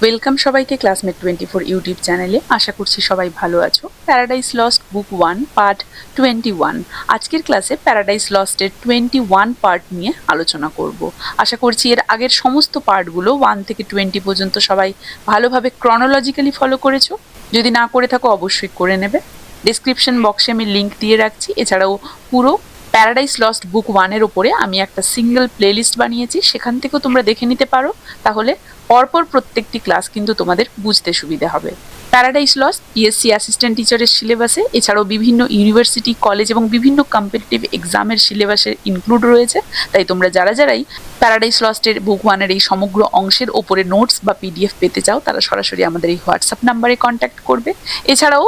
Welcome সবাইকে classmate 24 YouTube চ্যানেলে। আশা করছি সবাই ভালো আছো। Paradise Lost book 1 part 21। আজকের ক্লাসে প্যারাডাইস লস্টের 21 পার্ট নিয়ে আলোচনা করব। আশা করছি এর আগের সমস্ত পার্টগুলো 1 থেকে 20 পর্যন্ত সবাই ভালোভাবে ক্রনোলজিক্যালি ফলো করেছো। যদি না করে থাকো অবশ্যই করে নেবে। ডেসক্রিপশন বক্সে আমি লিঙ্ক দিয়ে রাখছি। এছাড়াও পুরো প্যারাডাইস লস্ট বুক 1 এর ওপরে আমি একটা সিঙ্গেল প্লেলিস্ট বানিয়েছি, সেখান থেকেও তোমরা দেখে নিতে পারো। তাহলে পরপর প্রত্যেকটি ক্লাস কিন্তু তোমাদের বুঝতে সুবিধা হবে। প্যারাডাইস লস্ট পিএসসি অ্যাসিস্ট্যান্ট টিচারের সিলেবাসে, এছাড়াও বিভিন্ন ইউনিভার্সিটি, কলেজ এবং বিভিন্ন কম্পিটিটিভ এক্সামের সিলেবাসে ইনক্লুড রয়েছে। তাই তোমরা যারাই প্যারাডাইস লস্টের বুক 1 এর এই সমগ্র অংশের ওপরে নোটস বা পিডিএফ পেতে চাও, তারা সরাসরি আমাদের এই হোয়াটসঅ্যাপ নাম্বারে কন্ট্যাক্ট করবে। এছাড়াও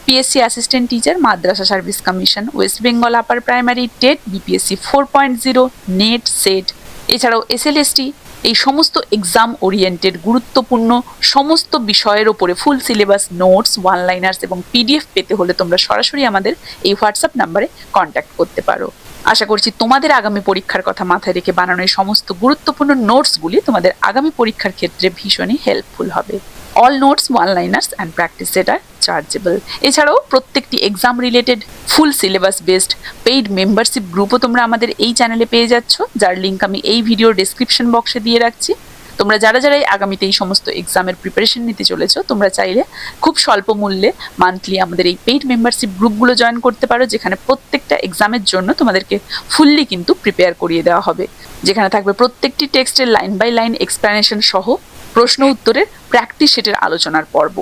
PSC assistant teacher, Madrasa service commission, West Bengal upper primary, TET, BPSC 4.0, NET, SET, এছাড়াও এসএলএসটি, এই সমস্ত এক্সাম ওরিয়েন্টেড গুরুত্বপূর্ণ সমস্ত বিষয়ের ওপরে full syllabus, notes, one liners এবং পিডিএফ পেতে হলে তোমরা সরাসরি আমাদের এই হোয়াটসঅ্যাপ নাম্বারে কন্ট্যাক্ট করতে পারো। আশা করছি তোমাদের আগামী পরীক্ষার কথা মাথায় রেখে বানানো এই সমস্ত গুরুত্বপূর্ণ নোটসগুলি তোমাদের আগামী পরীক্ষার ক্ষেত্রে ভীষণই হেল্পফুল হবে। All notes, one liners and practice set are chargeable. এছাড়াও প্রত্যেকটি exam related full syllabus based paid membership গ্রুপও তোমরা আমাদের এই চ্যানেলে পেয়ে যাচ্ছ, যার লিঙ্ক আমি এই ভিডিওর ডেসক্রিপশন বক্সে দিয়ে রাখছি। তোমরা যারাই আগামীতে এই সমস্ত এক্সামের প্রিপারেশন নিতে চলেছো, তোমরা চাইলে খুব স্বল্প মূল্যে মান্থলি আমাদের এই পেইড মেম্বারশিপ গ্রুপগুলো জয়েন করতে পারো, যেখানে প্রত্যেকটা এক্সামের জন্য তোমাদেরকে ফুললি কিন্তু প্রিপেয়ার করিয়ে দেওয়া হবে, যেখানে থাকবে প্রত্যেকটি টেক্সটের লাইন বাই লাইন এক্সপ্লেনেশন সহ প্রশ্ন উত্তরের প্র্যাকটিস সেটের আলোচনার পর্ব।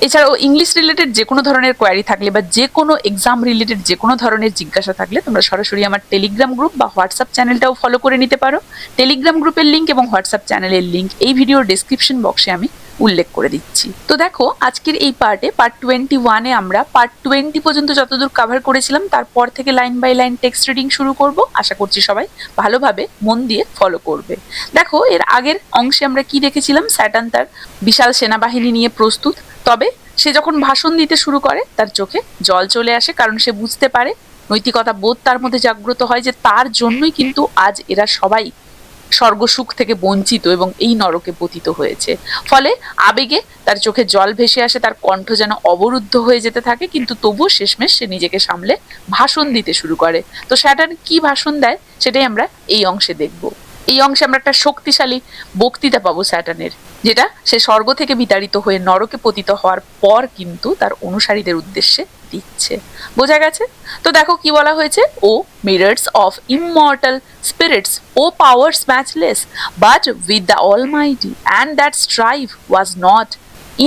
এছাড়াও ইংলিশ রিলেটেড যে কোনো ধরনের কোয়ারি থাকলে বা যে কোনো এক্সাম রিলেটেড যে কোনো ধরনের জিজ্ঞাসা থাকলে তোমরা সরাসরি আমার টেলিগ্রাম গ্রুপ বা হোয়াটসঅ্যাপ চ্যানেলটাও ফলো করে নিতে পারো। টেলিগ্রাম গ্রুপের লিঙ্ক এবং হোয়াটসঅ্যাপ চ্যানেলের লিঙ্ক এই ভিডিওর ডেসক্রিপশন বক্সে আমি উল্লেখ করে দিচ্ছি। তো দেখো, আজকের এই পার্টে পার্ট 21-এ আমরা পার্ট 20 পর্যন্ত যতদূর কভার করেছিলাম, তারপর থেকে line by line text reading শুরু করব। আশা করছি সবাই ভালোভাবে মন দিয়ে ফলো করবে। দেখো, এর আগের অংশে আমরা কি দেখেছিলাম? স্যাটার্ন তার বিশাল সেনাবাহিনী নিয়ে প্রস্তুত। তবে সে যখন ভাষণ দিতে শুরু করে তার চোখে জল চলে আসে, কারণ সে বুঝতে পারে, নৈতিকতা বোধ তার মধ্যে জাগ্রত হয় যে তার জন্যই কিন্তু আজ এরা সবাই স্বর্গসুখ থেকে বঞ্চিত এবং এই নরকে পতিত হয়েছে। ফলে আবেগে তার চোখে জল ভেসে আসে, তার কণ্ঠ যেন অবরুদ্ধ হয়ে যেতে থাকে, কিন্তু তবুও শেষমেশ সে নিজেকে সামলে ভাষণ দিতে শুরু করে। তো স্যাটার্ন কি ভাষণ দেয় সেটাই আমরা এই অংশে দেখব। এই অংশে আমরা একটা শক্তিশালী বক্তৃতা পাবো স্যাটার্নের, যেটা সে স্বর্গ থেকে বিতাড়িত হয়ে নরকে পতিত হওয়ার পর কিন্তু তার অনুসারীদের উদ্দেশ্যে দিচ্ছে। বোঝা গেছে? তো দেখো কি বলা হয়েছে। ও mirrors of immortal spirits, O powers matchless, but with the Almighty, and that strife was not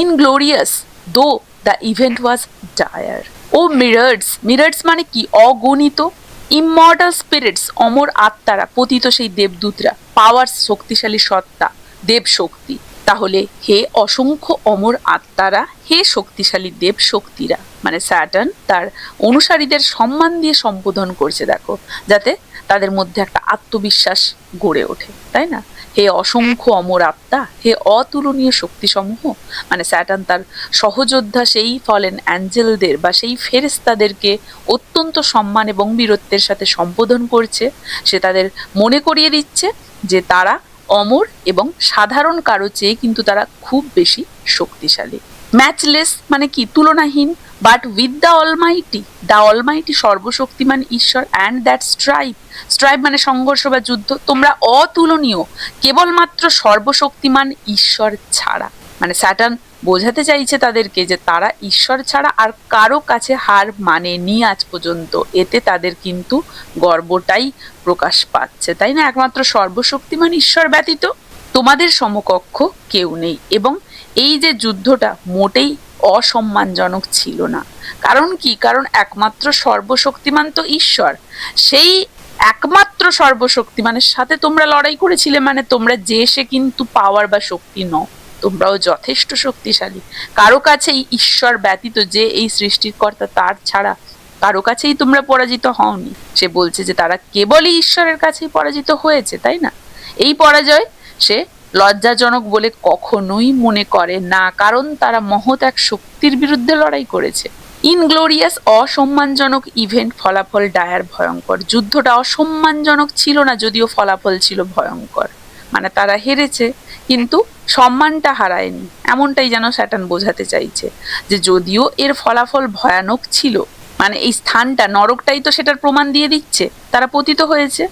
inglorious, though the event was dire. O mirrors মানে কি? অগণিত। ইমমর্টাল স্পিরিটস, অমর আত্মারা, পতিত সেই দেবদূতরা, পাওয়ার্স শক্তিশালী সত্তা, দেব শক্তি। তাহলে হে অসংখ্য অমর আত্মারা, হে শক্তিশালী দেব শক্তিরা, মানে স্যাটার্ন তার অনুসারীদের সম্মান দিয়ে সম্বোধন করছে, দেখো, যাতে তাদের মধ্যে একটা আত্মবিশ্বাস গড়ে ওঠে, তাই না? হে অসংখ্য অমর আত্মা, হে অতুলনীয় শক্তিসমূহ, মানে স্যাটার্ন তার সহযোদ্ধা সেই ফলেন অ্যাঞ্জেলদের বা সেই ফেরেশতাদেরকে অত্যন্ত সম্মান এবং বীরত্বের সাথে সম্বোধন করছে। সে তাদের মনে করিয়ে দিচ্ছে যে তারা অমর এবং সাধারণ কারো চেয়ে কিন্তু তারা খুব বেশি শক্তিশালী। ম্যাচলেস মানে কি? তুলনাহীন। বাট উইথ দ্য অলমাইটি সর্বশক্তিমান ঈশ্বর, অ্যান্ড দ্যাট স্ট্রাইভ মানে সংঘর্ষ বা যুদ্ধ, তোমরা অতুলনীয় কেবলমাত্র সর্বশক্তিমান ঈশ্বর ছাড়া। মানে স্যাটার্ন বোঝাতে চাইছে তাদেরকে যে তারা ঈশ্বর ছাড়া আর কারো কাছে হার মানেনি আজ পর্যন্ত। এতে তাদের কিন্তু গর্বটাই প্রকাশ পাচ্ছে, তাই না? একমাত্র সর্বশক্তিমান ঈশ্বর ব্যতীত তোমাদের সমকক্ষ কেউ নেই। এবং এই যে যুদ্ধটা মোটেই অসম্মানজনক ছিল না। কারণ কি? কারণ একমাত্র সর্বশক্তিমান তো ঈশ্বর। সেই একমাত্র সর্বশক্তিমানের সাথে তোমরা লড়াই করেছিলে, মানে তোমরা যে সে কিন্তু পাওয়ার বা শক্তি নও, তোমরাও যথেষ্ট শক্তিশালী। কারো কাছেই ঈশ্বর ব্যতীত, যে এই সৃষ্টির কর্তা, তার ছাড়া কারো কাছেই তোমরা পরাজিত হওনি। সে বলছে যে তারা কেবলই ঈশ্বরের কাছেই পরাজিত হয়েছে, তাই না? এই পরাজয় সে লজ্জাজনক বলে কখনোই মনে করে না, কারণ তারা মহৎ এক শক্তির বিরুদ্ধে লড়াই করেছে। ইনগ্লোরিয়াস অসম্মানজনক ইভেন্ট, ফলাফল ডায়ার ভয়ঙ্কর। যুদ্ধটা অসম্মানজনক ছিল না, যদিও ফলাফল ছিল ভয়ঙ্কর। মানে তারা হেরেছে, কিন্তু সম্মানটা হারায়নি, এমনটাই যেন স্যাটার্ন বোঝাতে চাইছে। যে যদিও এর ফলাফল ভয়ানক ছিল, মানে এই স্থানটা, নরকটাই তো সেটার প্রমাণ দিয়ে দিচ্ছে, তারা পতিত হয়েছে।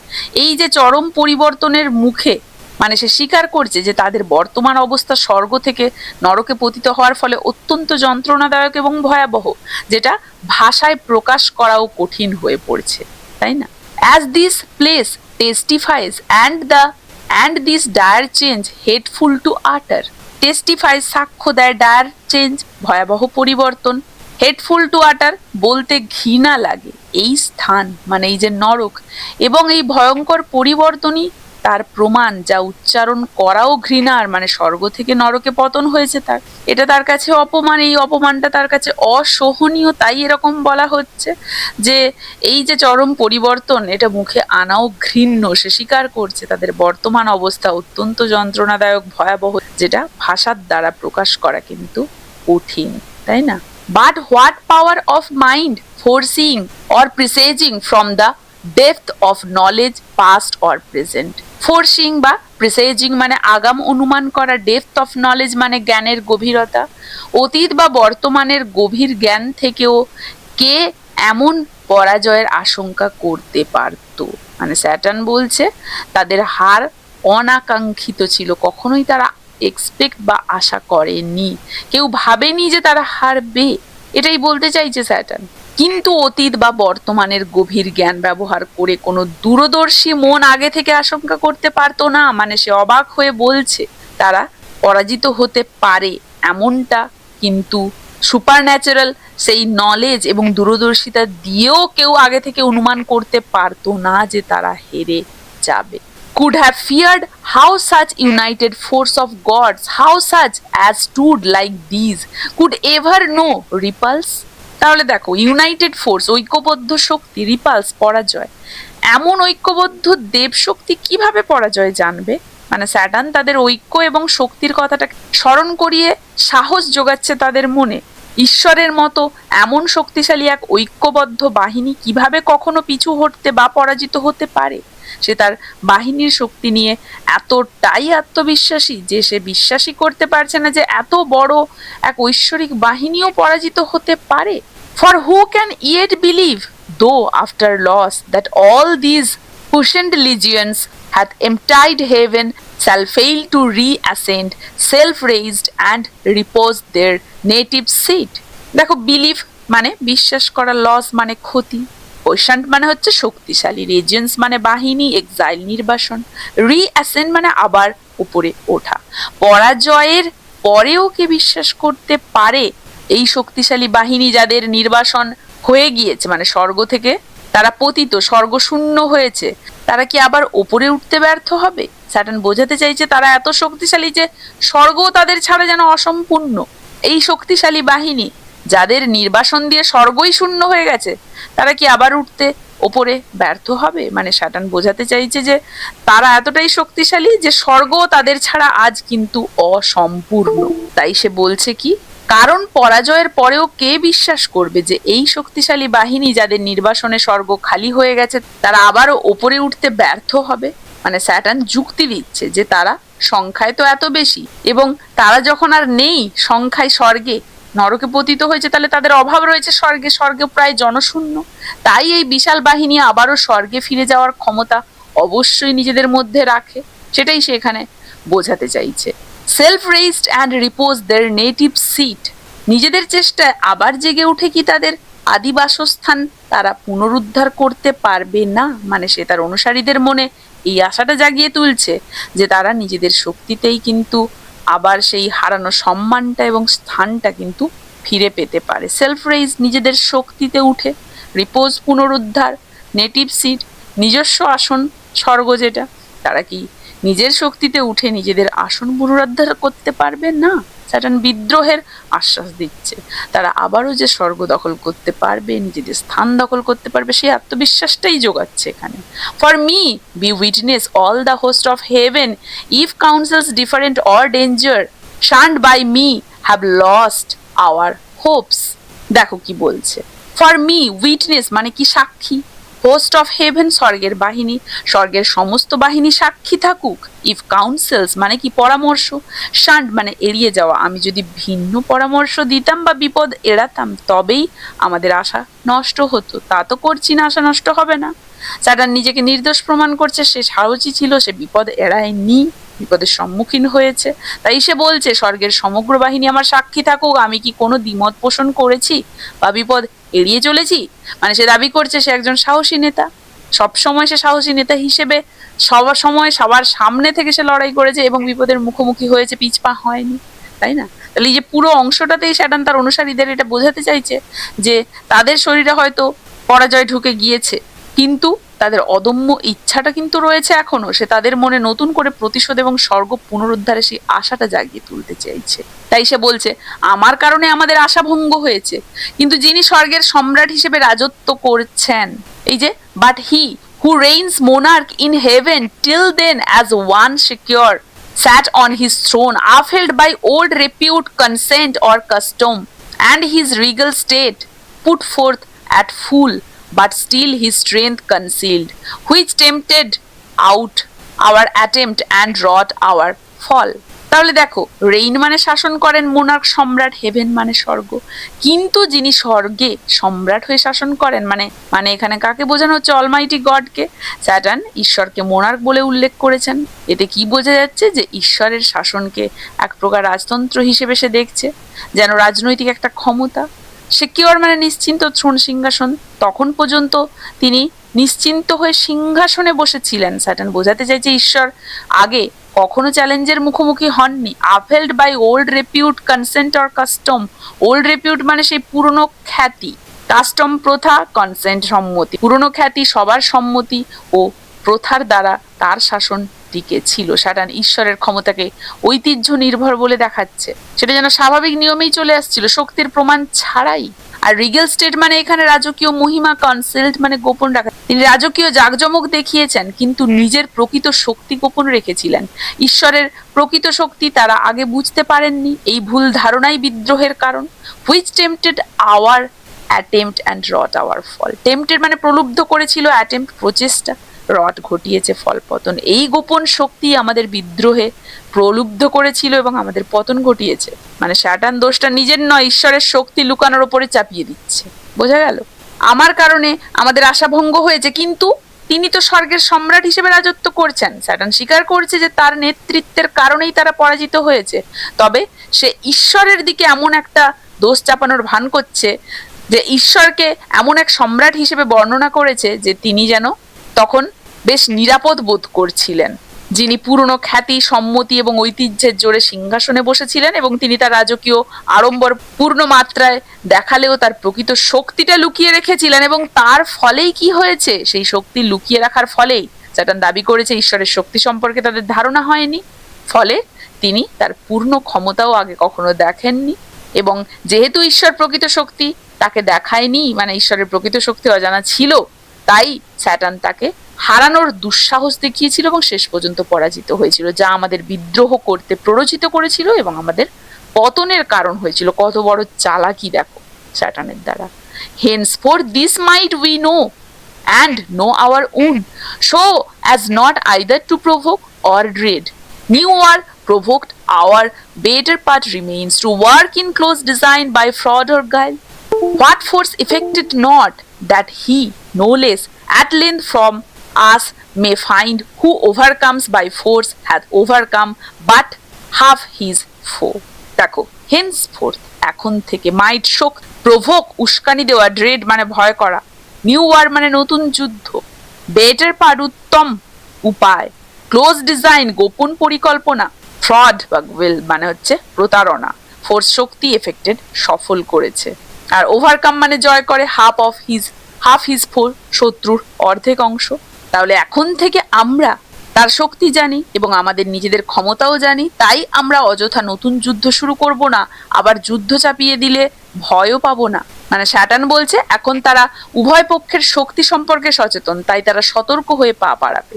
এই যে চরম পরিবর্তনের মুখে, মানে সে স্বীকার করছে যে তাদের বর্তমান অবস্থা স্বর্গ থেকে নরকে পতিত হওয়ার ফলে অত্যন্ত যন্ত্রণাদায়ক এবং ভয়াবহ, যেটা ভাষায় প্রকাশ করাও কঠিন হয়ে পড়ছে, তাই না? As this place testifies and this dire change hateful to utter, testifies সাক্ষ্য দেয়, dire change ভয়াবহ পরিবর্তন, হেটফুল টু আটার বলতে ঘৃণা লাগে, এই স্থান মানে এই যে নরক এবং এই ভয়ঙ্কর পরিবর্তনই তার প্রমাণ, যা উচ্চারণ করাও ঘৃণার, মানে স্বর্গ থেকে নরকে পতন হয়েছে তার, এটা তার কাছে অপমান, এই অপমানটা তার কাছে অসহনীয়, তাই এরকম বলা হচ্ছে যে এই যে চরম পরিবর্তন, এটা মুখে আনাও ঘৃণ্য। সে স্বীকার করছে তাদের বর্তমান অবস্থা অত্যন্ত যন্ত্রণাদায়ক, ভয়াবহ, যেটা ভাষার দ্বারা প্রকাশ করা কিন্তু কঠিন, তাই না? But what power of mind foreseeing or presaging from the depth of knowledge past or present? Foreseeing বা presaging মানে আগাম অনুমান করা, depth of knowledge মানে জ্ঞানের গভীরতা। অতীত বা বর্তমানের গভীর জ্ঞান থেকেও কে এমন পরাজয়ের আশঙ্কা করতে পারত? মানে স্যাটার্ন বলছে তাদের হার অনাকাঙ্ক্ষিত ছিল, কখনোই তারা এক্সপেক্ট বা আশা করেনি, কেউ ভাবেনি যে তারা হারবে, এটাই বলতে চাইছে স্যাটার্ন। কিন্তু অতীত বা বর্তমানের গভীর জ্ঞান ব্যবহার করে কোনো দূরদর্শী মন আগে থেকে আশঙ্কা করতে পারতো না, মানে সে অবাক হয়ে বলছে তারা পরাজিত হতে পারে এমনটা কিন্তু সুপারন্যাচারাল সেই নলেজ এবং দূরদর্শিতা দিয়েও কেউ আগে থেকে অনুমান করতে পারতো না যে তারা হেরে যাবে। Could have feared how such united force of gods, how such as stood like these, could ever know repulse? তাহলে দেখো, ইউনাইটেড ফোর্স, ঐক্যবদ্ধ শক্তি, রিপালস পরাজয়, এমন ঐক্যবদ্ধ দেব শক্তি কিভাবে পরাজয় জানবে? মানে স্যাটার্ন তাদের ঐক্য এবং শক্তির কথাটা স্মরণ করিয়ে সাহস যোগাচ্ছে তাদের মনে। ঈশ্বরের মতো এমন শক্তিশালী এক ঐক্যবদ্ধ বাহিনী কিভাবে কখনো পিছু হটতে বা পরাজিত হতে পারে? সে তার বাহিনীর শক্তি নিয়ে এতটাই আত্মবিশ্বাসী যে সে বিশ্বাসই করতে পারছে না যে এত বড় এক ঐশ্বরিক বাহিনীও পরাজিত হতে পারে। For who can yet believe, though after loss, that all these puissant legions hath emptied heaven shall fail to reascend, self-raised and repose their native seat? দেখো, বিলিভ মানে বিশ্বাস করা, লস মানে ক্ষতি, পুইশান্ট মানে হচ্ছে শক্তিশালী, রেজিয়েন্স মানে বাহিনী, এক্সাইল নির্বাসন, রিঅ্যাসেন্ড মানে আবার উপরে ওঠা। পরাজয়ের পরেও কে বিশ্বাস করতে পারে এই শক্তিশালী বাহিনী যাদের নির্বাসন হয়ে গিয়েছে, মানে স্বর্গ থেকে তারা পতিত, স্বর্গ শূন্য হয়েছে, তারা কি আবার ওপরে উঠতে ব্যর্থ হবে? স্যাটার্ন বোঝাতে চাইছে তারা এত শক্তিশালী যে স্বর্গ তাদের ছাড়া যেন অসম্পূর্ণ। এই শক্তিশালী বাহিনী যাদের নির্বাসন দিয়ে স্বর্গই শূন্য হয়ে গেছে, তারা কি আবার উঠতে ওপরে ব্যর্থ হবে? মানে স্যাটার্ন বোঝাতে চাইছে যে তারা এতটাই শক্তিশালী যে স্বর্গ তাদের ছাড়া আজ কিন্তু অসম্পূর্ণ। তাই সে বলছে কি, কারণ পরাজয়ের পরেও কে বিশ্বাস করবে যে এই শক্তিশালী বাহিনী যাদের নির্বাসনে স্বর্গ খালি হয়ে গেছে তারা আবারও ওপরে উঠতে ব্যর্থ হবে? মানে স্যাটার্ন যুক্তি দিচ্ছে যে তারা সংখ্যায় তো এত বেশি, এবং তারা যখন আর নেই সংখ্যায় স্বর্গে, নরকে পতিত হয়েছে, তাহলে তাদের অভাব রয়েছে স্বর্গে, স্বর্গে প্রায় জনশূন্য, তাই এই বিশাল বাহিনী আবারও স্বর্গে ফিরে যাওয়ার ক্ষমতা অবশ্যই নিজেদের মধ্যে রাখে, সেটাই সে এখানে বোঝাতে চাইছে। Self raised and repose their native seat, নিজেদের চেষ্টায় আবার জেগে উঠে কি তাদের আদি বাসস্থান তারা পুনরুদ্ধার করতে পারবে না? মানে সে তার অনুসারীদের মনে এই আশাটা জাগিয়ে তুলছে যে তারা নিজেদের শক্তিতেই কিন্তু আবার সেই হারানো সম্মানটা এবং স্থানটা কিন্তু ফিরে পেতে পারে। সেলফ রেজ নিজেদের শক্তিতে উঠে, রিপোজ পুনরুদ্ধার, নেটিভ সিট নিজস্ব আসন স্বর্গ যেটা, তারা কি নিজের শক্তিতে উঠে নিজেদের আসন পুনরুদ্ধার করতে পারবে না? স্যাটার্ন বিদ্রোহের আশ্বাস দিচ্ছে, তারা আবারও যে স্বর্গ দখল করতে পারবে, নিজেদের স্থান দখল করতে পারবে, সেই আত্মবিশ্বাসটাই যোগাচ্ছে এখানে। For me be witness all the host of heaven, if counsels different or danger, shunned by me have lost our hopes. দেখো কি বলছে, ফর মি উইটনেস মানে কি সাক্ষী, হোস্ট অফ হেভেন, স্বর্গের বাহিনী, স্বর্গের সমস্ত বাহিনী সাক্ষী থাকুক। ইফ কাউন্সেলস মানে কি পরামর্শ, শান্ট মানে এড়িয়ে যাওয়া, আমি যদি ভিন্ন পরামর্শ দিতাম বা বিপদ এড়াতাম তবেই আমাদের আশা নষ্ট হতো, তা তো করছি না, আশা নষ্ট হবে না। স্যাটার্ন নিজেকে নির্দোষ প্রমাণ করছে, সে সাহসী ছিল, সে বিপদ এড়ায়নি, বিপদের সম্মুখীন হয়েছে। তাই সে বলছে স্বর্গের সমগ্র বাহিনী আমার সাক্ষী থাকুক, আমি কি কোনো দ্বিমত পোষণ করেছি বা বিপদ এড়িয়ে চলেছি। মানে সে দাবি করছে সে একজন সাহসী নেতা, সবসময় সে সাহসী নেতা হিসেবে সবার সময় সবার সামনে থেকে সে লড়াই করেছে এবং বিপদের মুখোমুখি হয়েছে, পিছপা হয়নি, তাই না? তাহলে এই যে পুরো অংশটাতেই স্যাটার্ন তার অনুসারীদের এটা বোঝাতে চাইছে যে তাদের শরীরে হয়তো পরাজয় ঢুকে গিয়েছে, কিন্তু তাদের অদম্য ইচ্ছাটা কিন্তু রয়েছে এখনো, সে তাদের মনে নতুন করে প্রতিশোধ এবং স্বর্গ পুনরুদ্ধারে সেই আশাটা জাগিয়ে তুলতে চাইছে। তাই সে বলছে আমার কারণে আমাদের আশা ভঙ্গ হয়েছে, কিন্তু যিনি স্বর্গের সম্রাট হিসেবে রাজত্ব করছেন, এই যে but he who reigns monarch in heaven till then as one secure sat on his throne upheld by old repute, consent or custom, and his regal state put forth at full, but still his strength concealed, which tempted out our attempt and wrought our fall. তাহলে দেখো, rain মানে শাসন করেন Monarch সম্রাট, haven মানে স্বর্গ, কিন্তু যিনি স্বর্গে সম্রাট হয়ে শাসন করেন মানে মানে এখানে কাকে বোঝানো হচ্ছে? অলমাইটি গডকে। স্যাটার্ন ঈশ্বরকে মোনার্ক বলে উল্লেখ করেছেন। এতে কি বোঝা যাচ্ছে? যে ঈশ্বরের শাসনকে এক প্রকার রাজতন্ত্র হিসেবে সে দেখছে, যেন রাজনৈতিক একটা ক্ষমতা। সিকিউর মানে নিশ্চিন্ত, থ্রোন সিংহাসন, তখন পর্যন্ত তিনি নিশ্চিন্ত হয়ে সিংহাসনে বসেছিলেন। স্যাটার্ন বোঝাতে চাইছে ঈশ্বর আগে কখনো চ্যালেঞ্জের মুখোমুখি হননি। Upheld by old repute, consent or custom, old repute মানে সেই পুরনো খ্যাতি, কাস্টম প্রথা, কনসেন্ট সম্মতি, পুরনো খ্যাতি সবার সম্মতি ও প্রথার দ্বারা তার শাসন টিকে ছিল। স্যাটার্ন ঈশ্বরের ক্ষমতাকে ঐতিহ্য নির্ভর বলে দেখাচ্ছে, সেটা যেন স্বাভাবিক নিয়মেই চলে আসছিল, শক্তির প্রমাণ ছাড়াই। আর রিগেল স্টেট মানে এখানে রাজকীয় মহিমা, কনসেল্ট মানে গোপন রাখা। তিনি রাজকীয় জাঁকজমক দেখিয়েছেন কিন্তু নিজের প্রকৃত শক্তি গোপন রেখেছিলেন। ঈশ্বরের প্রকৃত শক্তি তারা আগে বুঝতে পারেননি, এই ভুল ধারণাই বিদ্রোহের কারণ। Which tempted our attempt and wrought our fall. Tempted মানে প্রলুব্ধ করেছিল, অ্যাটেম্পট প্রচেষ্টা, রট ঘটিয়েছে ফল পতন। এই গোপন শক্তি আমাদের বিদ্রোহে প্রলুব্ধ করেছিল এবং আমাদের পতন ঘটিয়েছে। মানে স্যাটার্ন দোষটা নিজের নয়, ঈশ্বরের শক্তি লুকানোর ওপরে চাপিয়ে দিচ্ছে। বোঝা গেল? আমার কারণে আমাদের আশা ভঙ্গ হয়েছে, কিন্তু তিনি তো স্বর্গের সম্রাট হিসেবে রাজত্ব করছেন। স্যাটার্ন স্বীকার করছে যে তার নেতৃত্বের কারণেই তারা পরাজিত হয়েছে, তবে সে ঈশ্বরের দিকে এমন একটা দোষ চাপানোর ভান করছে যে ঈশ্বরকে এমন এক সম্রাট হিসেবে বর্ণনা করেছে যে তিনি যেন তখন বেশ নিরাপদ বোধ করছিলেন, যিনি পুরনো খ্যাতি, সম্মতি এবং ঐতিহ্যের জোরে সিংহাসনে বসেছিলেন এবং তিনি তার রাজকীয় আড়ম্বর পূর্ণ মাত্রায় দেখালেও তার প্রকৃত শক্তিটা লুকিয়ে রেখেছিলেন। এবং তার ফলেই কি হয়েছে? সেই শক্তি লুকিয়ে রাখার ফলেই স্যাটার্ন দাবি করেছে ঈশ্বরের শক্তি সম্পর্কে তাদের ধারণা হয়নি, ফলে তিনি তার পূর্ণ ক্ষমতাও আগে কখনো দেখেননি। এবং যেহেতু ঈশ্বর প্রকৃত শক্তি তাকে দেখায়নি, মানে ঈশ্বরের প্রকৃত শক্তি অজানা ছিল, তাই স্যাটার্ন তাকে হারানোর দুঃসাহস দেখিয়েছিল এবং শেষ পর্যন্ত পরাজিত হয়েছিল, যা আমাদের বিদ্রোহ করতে প্ররোচিত করেছিল এবং আমাদের পতনের কারণ হয়েছিল। কত বড় চালাকি দেখো স্যাটার্নের দ্বারা। henceforth this might we know and know our own, so as not either to provoke or dread new war provoked. Our better part remains to work in close design by fraud or guile. What force effected not that he no less at length from us may find, who overcomes by force hath overcome but half his foe. দেখো, henceforth এখন থেকে, মাইট শোক, provoke উস্কানি দেওয়া, dread মানে ভয় করা, new war মানে নতুন যুদ্ধ, বেটার পার্ট উত্তম উপায়, ক্লোজ ডিজাইন গোপন পরিকল্পনা, ফ্রড বা উইল মানে হচ্ছে প্রতারণা, ফোর্স শক্তি, এফেক্টেড সফল করেছে, আর ওভারকাম মানে জয় করে, হাফ হিজ ফোর শত্রুর অর্ধেক অংশ। তাহলে এখন থেকে আমরা তার শক্তি জানি এবং আমাদের নিজেদের ক্ষমতাও জানি, তাই আমরা অযথা নতুন যুদ্ধ শুরু করব না, আবার যুদ্ধ চাপিয়ে দিলে ভয়ও পাবো না। মানে স্যাটার্ন বলছে এখন তারা উভয় পক্ষের শক্তি সম্পর্কে সচেতন, তাই তারা সতর্ক হয়ে পা বাড়াবে।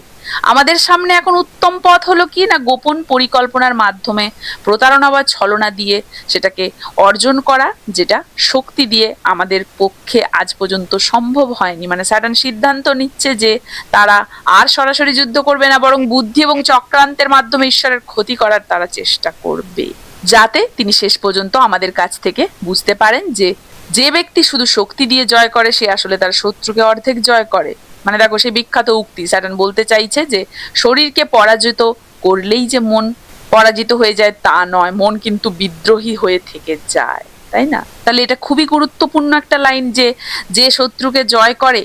আমাদের সামনে এখন উত্তম পথ হলো কি না, গোপন পরিকল্পনার মাধ্যমে প্রতারণা বা ছলনা দিয়ে সেটাকে অর্জন করা, যেটা শক্তি দিয়ে আমাদের পক্ষে আজ পর্যন্ত সম্ভব হয়নি। মানে স্যাটার্ন সিদ্ধান্ত নিচ্ছে যে তারা আর সরাসরি যুদ্ধ করবে না, বরং বুদ্ধি এবং চক্রান্তের মাধ্যমে ঈশ্বরের ক্ষতি করার তারা চেষ্টা করবে, যাতে তিনি শেষ পর্যন্ত আমাদের কাছ থেকে বুঝতে পারেন যে যে ব্যক্তি শুধু শক্তি দিয়ে জয় করে সে আসলে তার শত্রুকে অর্ধেক জয় করে। মানে দেখো সেই বিখ্যাত উক্তি, স্যাটার্ন বলতে চাইছে যে শরীরকে পরাজিত করলেই যে মন পরাজিত হয়ে যায় তা নয়, মন কিন্তু বিদ্রোহী হয়ে থেকে যায়, তাই না? তাহলে এটা খুবই গুরুত্বপূর্ণ একটা লাইন যে যে শত্রুকে জয় করে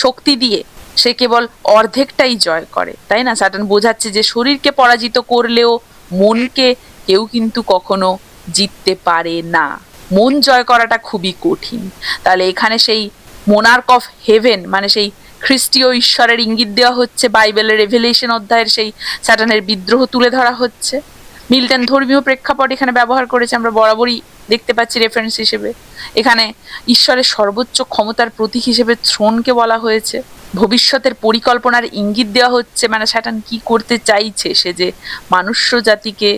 শক্তি দিয়ে সে কেবল অর্ধেকটাই জয় করে, তাই না? স্যাটার্ন বোঝাচ্ছে যে শরীরকে পরাজিত করলেও মনকে কেউ কিন্তু কখনো জিততে পারে না, মন জয় করাটা খুবই কঠিন। তাহলে এখানে সেই মোনার্ক অফ হেভেন মানে সেই খ্রিস্টীয় ঈশ্বরের ইঙ্গিত দেওয়া হচ্ছে, বাইবেলের রেভেলেশন অধ্যায়ের সেই স্যাটার্নের বিদ্রোহ তুলে ধরা হচ্ছে। মিল্টন ধর্মীয় প্রেক্ষাপট এখানে ব্যবহার করেছে, আমরা বরাবরই দেখতে পাচ্ছি রেফারেন্স হিসেবে। এখানে ঈশ্বরের সর্বোচ্চ ক্ষমতার প্রতীক হিসেবে থ্রোনকে বলা হয়েছে। ভবিষ্যতের পরিকল্পনার ইঙ্গিত দেওয়া হচ্ছে, মানে স্যাটার্ন কি করতে চাইছে, সে যে মানুষ্য জাতিকে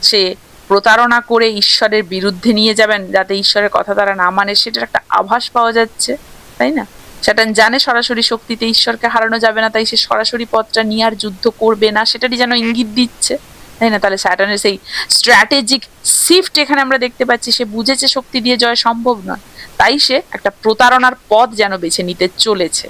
সে প্রতারণা করে ঈশ্বরের বিরুদ্ধে নিয়ে যাবেন যাতে ঈশ্বরের কথা তারা না মানে, সেটার একটা আভাস পাওয়া যাচ্ছে, তাই না? স্যাটার্ন জানে সরাসরি শক্তিতে ঈশ্বরকে হারানো যাবে না, তাই সে সরাসরি পথটা নিয়ে আর যুদ্ধ করবে না, সেটারই যেন ইঙ্গিত দিচ্ছে, তাই না? তাহলে স্যাটার্নের সেই স্ট্র্যাটেজিক শিফট এখানে আমরা দেখতে পাচ্ছি, সে বুঝেছে শক্তি দিয়ে জয় সম্ভব নয়, তাই সে একটা প্রতারণার পথ যেন বেছে নিতে চলেছে।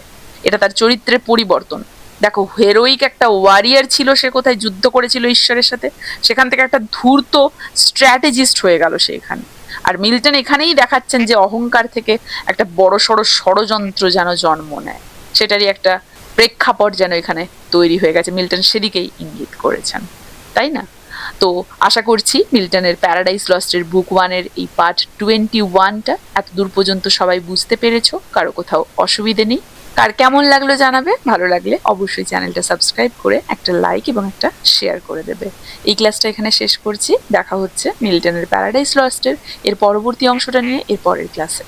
এটা তার চরিত্রের পরিবর্তন। দেখো হেরোইক একটা ওয়ারিয়ার ছিল, সে কোথায় যুদ্ধ করেছিল ঈশ্বরের সাথে, সেখান থেকে একটা ধূর্ত স্ট্র্যাটেজিস্ট হয়ে গেল সে এখানে। আর মিল্টন এখানেই দেখাচ্ছেন যে অহংকার থেকে একটা বড়সড় ষড়যন্ত্র যেন জন্ম নেয়, সেটারই একটা প্রেক্ষাপট যেন এখানে তৈরি হয়ে গেছে। মিল্টন সেদিকেই ইঙ্গিত করেছেন, তাই না? তো আশা করছি মিল্টনের প্যারাডাইস লস্টের বুক 1-এর এই পার্ট 21টা এত দূর পর্যন্ত সবাই বুঝতে পেরেছো, কারো কোথাও অসুবিধে নেই। কার কেমন লাগলো জানাবে, ভালো লাগলে অবশ্যই চ্যানেলটা সাবস্ক্রাইব করে একটা লাইক এবং একটা শেয়ার করে দেবে। এই ক্লাসটা এখানে শেষ করছি, দেখা হচ্ছে মিল্টনের প্যারাডাইস লস্টের এর পরবর্তী অংশটা নিয়ে এর পরের ক্লাসে।